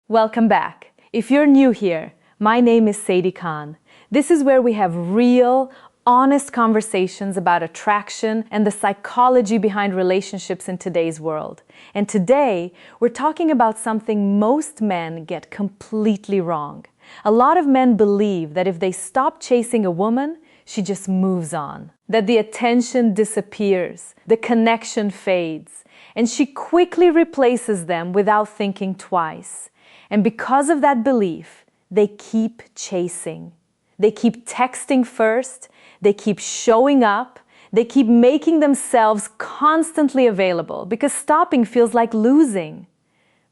Welcome back. If you're new here, my name is Sadie Khan. This is where we have real, honest conversations about attraction and the psychology behind relationships in today's world. And today, we're talking about something most men get completely wrong. A lot of men believe that if they stop chasing a woman, she just moves on, that the attention disappears, the connection fades, and she quickly replaces them without thinking twice. And because of that belief, they keep chasing. They keep texting first, they keep showing up, they keep making themselves constantly available because stopping feels like losing.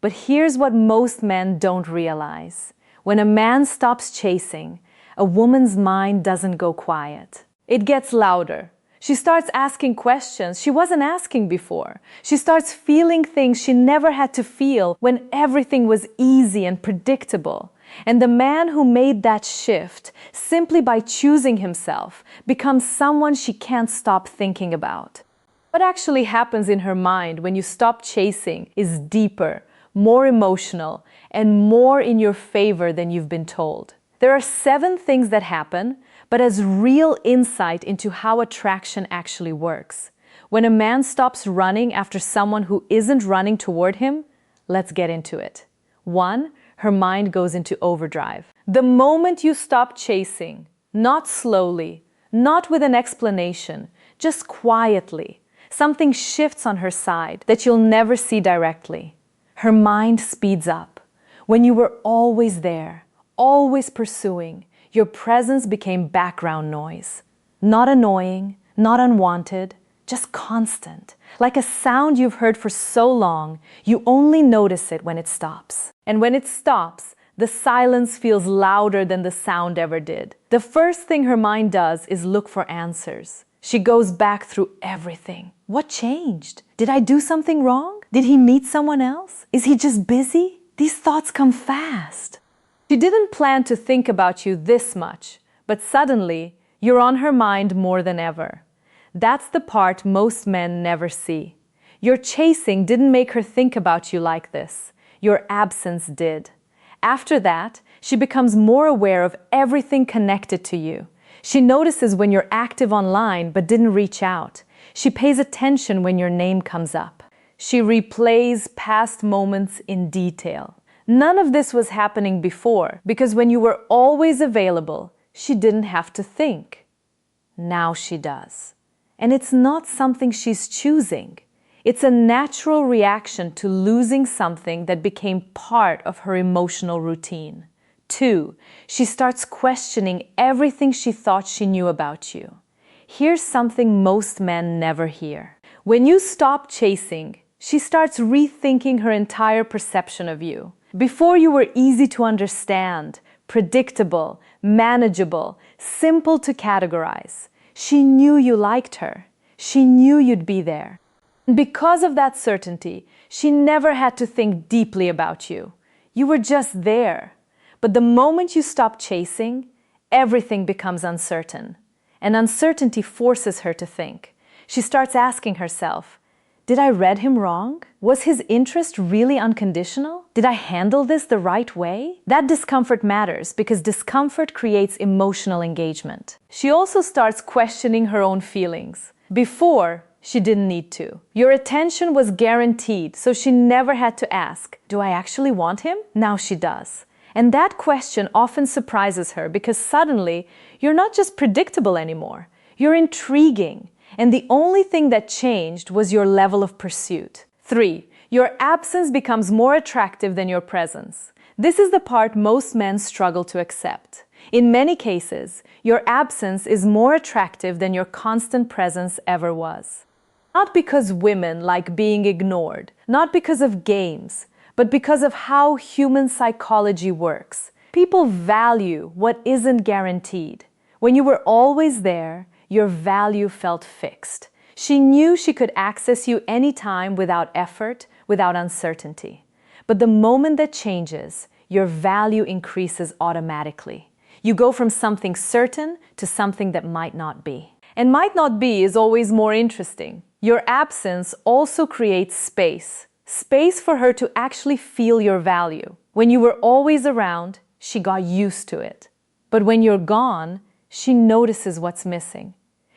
But here's what most men don't realize. When a man stops chasing, a woman's mind doesn't go quiet. It gets louder. She starts asking questions she wasn't asking before. She starts feeling things she never had to feel when everything was easy and predictable. And the man who made that shift, simply by choosing himself, becomes someone she can't stop thinking about. What actually happens in her mind when you stop chasing is deeper, more emotional, and more in your favor than you've been told. There are 7 things that happen, but as real insight into how attraction actually works. When a man stops running after someone who isn't running toward him, let's get into it. 1, her mind goes into overdrive. The moment you stop chasing, not slowly, not with an explanation, just quietly, something shifts on her side that you'll never see directly. Her mind speeds up. When you were always there, always pursuing, your presence became background noise. Not annoying, not unwanted, just constant. Like a sound you've heard for so long, you only notice it when it stops. And when it stops, the silence feels louder than the sound ever did. The first thing her mind does is look for answers. She goes back through everything. What changed? Did I do something wrong? Did he meet someone else? Is he just busy? These thoughts come fast. She didn't plan to think about you this much, but suddenly, you're on her mind more than ever. That's the part most men never see. Your chasing didn't make her think about you like this. Your absence did. After that, she becomes more aware of everything connected to you. She notices when you're active online but didn't reach out. She pays attention when your name comes up. She replays past moments in detail. None of this was happening before because when you were always available, she didn't have to think. Now she does. And it's not something she's choosing. It's a natural reaction to losing something that became part of her emotional routine. 2, she starts questioning everything she thought she knew about you. Here's something most men never hear. When you stop chasing, she starts rethinking her entire perception of you. Before you were easy to understand, predictable, manageable, simple to categorize. She knew you liked her. She knew you'd be there. And because of that certainty, she never had to think deeply about you. You were just there. But the moment you stop chasing, everything becomes uncertain. And uncertainty forces her to think. She starts asking herself, did I read him wrong? Was his interest really unconditional? Did I handle this the right way? That discomfort matters because discomfort creates emotional engagement. She also starts questioning her own feelings. Before, she didn't need to. Your attention was guaranteed, so she never had to ask, do I actually want him? Now she does. And that question often surprises her because suddenly, you're not just predictable anymore. You're intriguing. And the only thing that changed was your level of pursuit. 3, your absence becomes more attractive than your presence. This is the part most men struggle to accept. In many cases, your absence is more attractive than your constant presence ever was. Not because women like being ignored, not because of games, but because of how human psychology works. People value what isn't guaranteed. When you were always there, your value felt fixed. She knew she could access you anytime without effort, without uncertainty. But the moment that changes, your value increases automatically. You go from something certain to something that might not be. And might not be is always more interesting. Your absence also creates space, Space for her to actually feel your value. When you were always around, she got used to it. But when you're gone, she notices what's missing.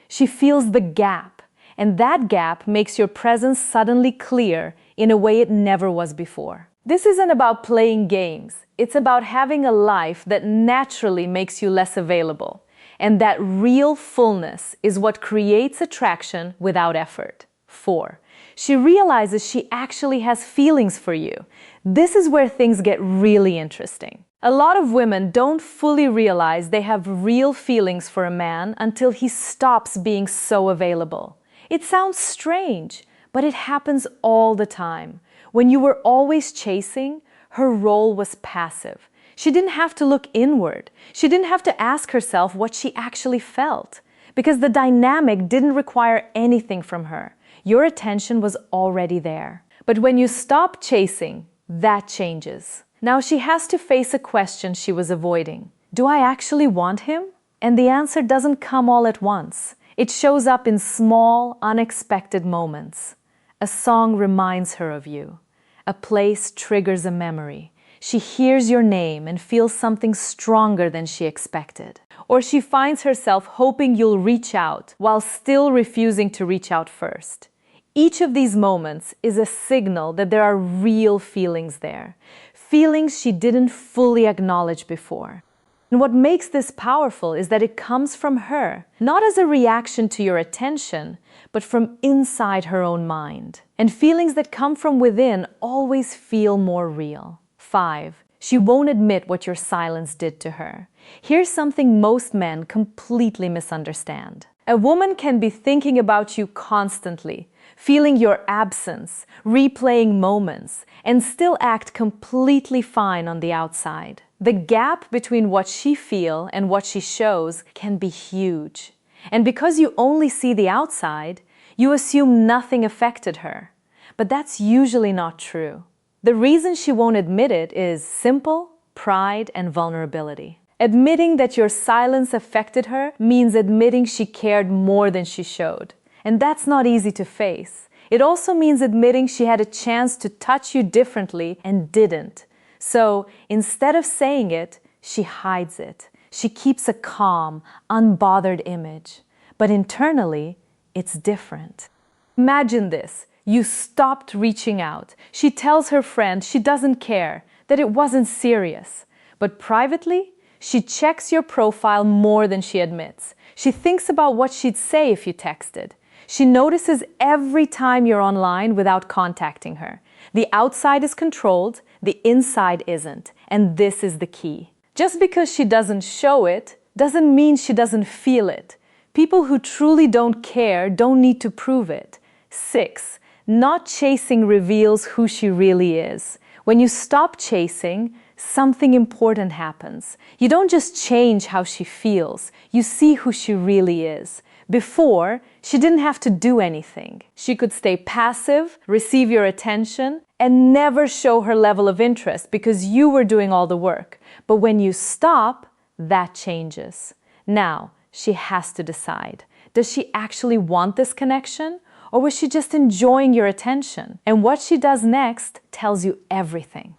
She feels the gap, and that gap makes your presence suddenly clear in a way it never was before. This isn't about playing games. It's about having a life that naturally makes you less available. And that real fullness is what creates attraction without effort. 4. She realizes she actually has feelings for you. This is where things get really interesting. A lot of women don't fully realize they have real feelings for a man until he stops being so available. It sounds strange, but it happens all the time. When you were always chasing, her role was passive. She didn't have to look inward. She didn't have to ask herself what she actually felt, because the dynamic didn't require anything from her. Your attention was already there. But when you stop chasing, that changes. Now she has to face a question she was avoiding. Do I actually want him? And the answer doesn't come all at once. It shows up in small, unexpected moments. A song reminds her of you. A place triggers a memory. She hears your name and feels something stronger than she expected. Or she finds herself hoping you'll reach out while still refusing to reach out first. Each of these moments is a signal that there are real feelings there. Feelings she didn't fully acknowledge before. And what makes this powerful is that it comes from her, not as a reaction to your attention, but from inside her own mind. And feelings that come from within always feel more real. 5. She won't admit what your silence did to her. Here's something most men completely misunderstand. A woman can be thinking about you constantly, feeling your absence, replaying moments, and still act completely fine on the outside. The gap between what she feels and what she shows can be huge. And because you only see the outside, you assume nothing affected her. But that's usually not true. The reason she won't admit it is simple: pride and vulnerability. Admitting that your silence affected her means admitting she cared more than she showed. And that's not easy to face. It also means admitting she had a chance to touch you differently and didn't. So instead of saying it, she hides it. She keeps a calm, unbothered image. But internally, it's different. Imagine this. You stopped reaching out. She tells her friend she doesn't care, that it wasn't serious. But privately, she checks your profile more than she admits. She thinks about what she'd say if you texted. She notices every time you're online without contacting her. The outside is controlled, the inside isn't. And this is the key. Just because she doesn't show it doesn't mean she doesn't feel it. People who truly don't care don't need to prove it. 6. Not chasing reveals who she really is. When you stop chasing, something important happens. You don't just change how she feels, you see who she really is. Before, she didn't have to do anything. She could stay passive, receive your attention, and never show her level of interest because you were doing all the work. But when you stop, that changes. Now, she has to decide. Does she actually want this connection? Or was she just enjoying your attention? And what she does next tells you everything.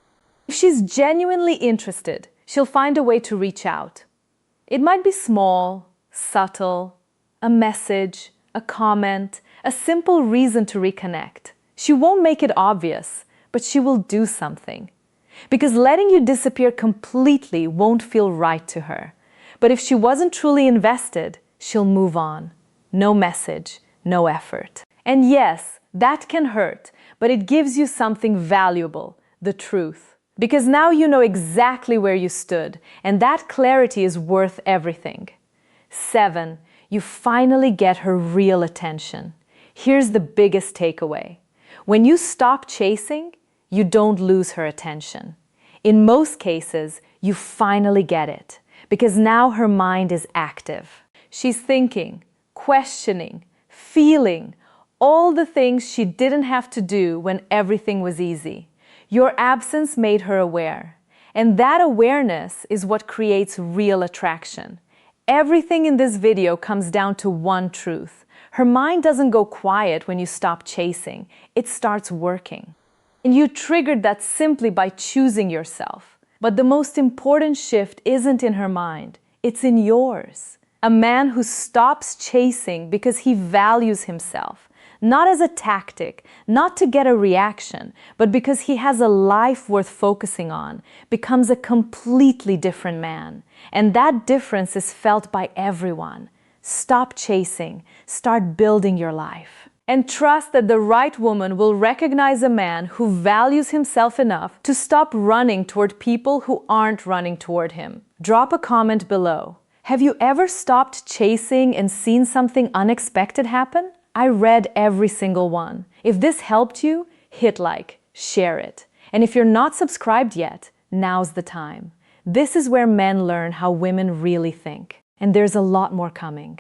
If she's genuinely interested, she'll find a way to reach out. It might be small, subtle, a message, a comment, a simple reason to reconnect. She won't make it obvious, but she will do something. Because letting you disappear completely won't feel right to her. But if she wasn't truly invested, she'll move on. No message, no effort. And yes, that can hurt, but it gives you something valuable, the truth. Because now you know exactly where you stood, and that clarity is worth everything. 7. You finally get her real attention. Here's the biggest takeaway. When you stop chasing, you don't lose her attention. In most cases, you finally get it, because now her mind is active. She's thinking, questioning, feeling, all the things she didn't have to do when everything was easy. Your absence made her aware, and that awareness is what creates real attraction. Everything in this video comes down to one truth. Her mind doesn't go quiet when you stop chasing. It starts working. And you triggered that simply by choosing yourself. But the most important shift isn't in her mind, it's in yours. A man who stops chasing because he values himself, not as a tactic, not to get a reaction, but because he has a life worth focusing on, becomes a completely different man. And that difference is felt by everyone. Stop chasing, start building your life. And trust that the right woman will recognize a man who values himself enough to stop running toward people who aren't running toward him. Drop a comment below. Have you ever stopped chasing and seen something unexpected happen? I read every single one. If this helped you, hit like, share it. And if you're not subscribed yet, now's the time. This is where men learn how women really think. And there's a lot more coming.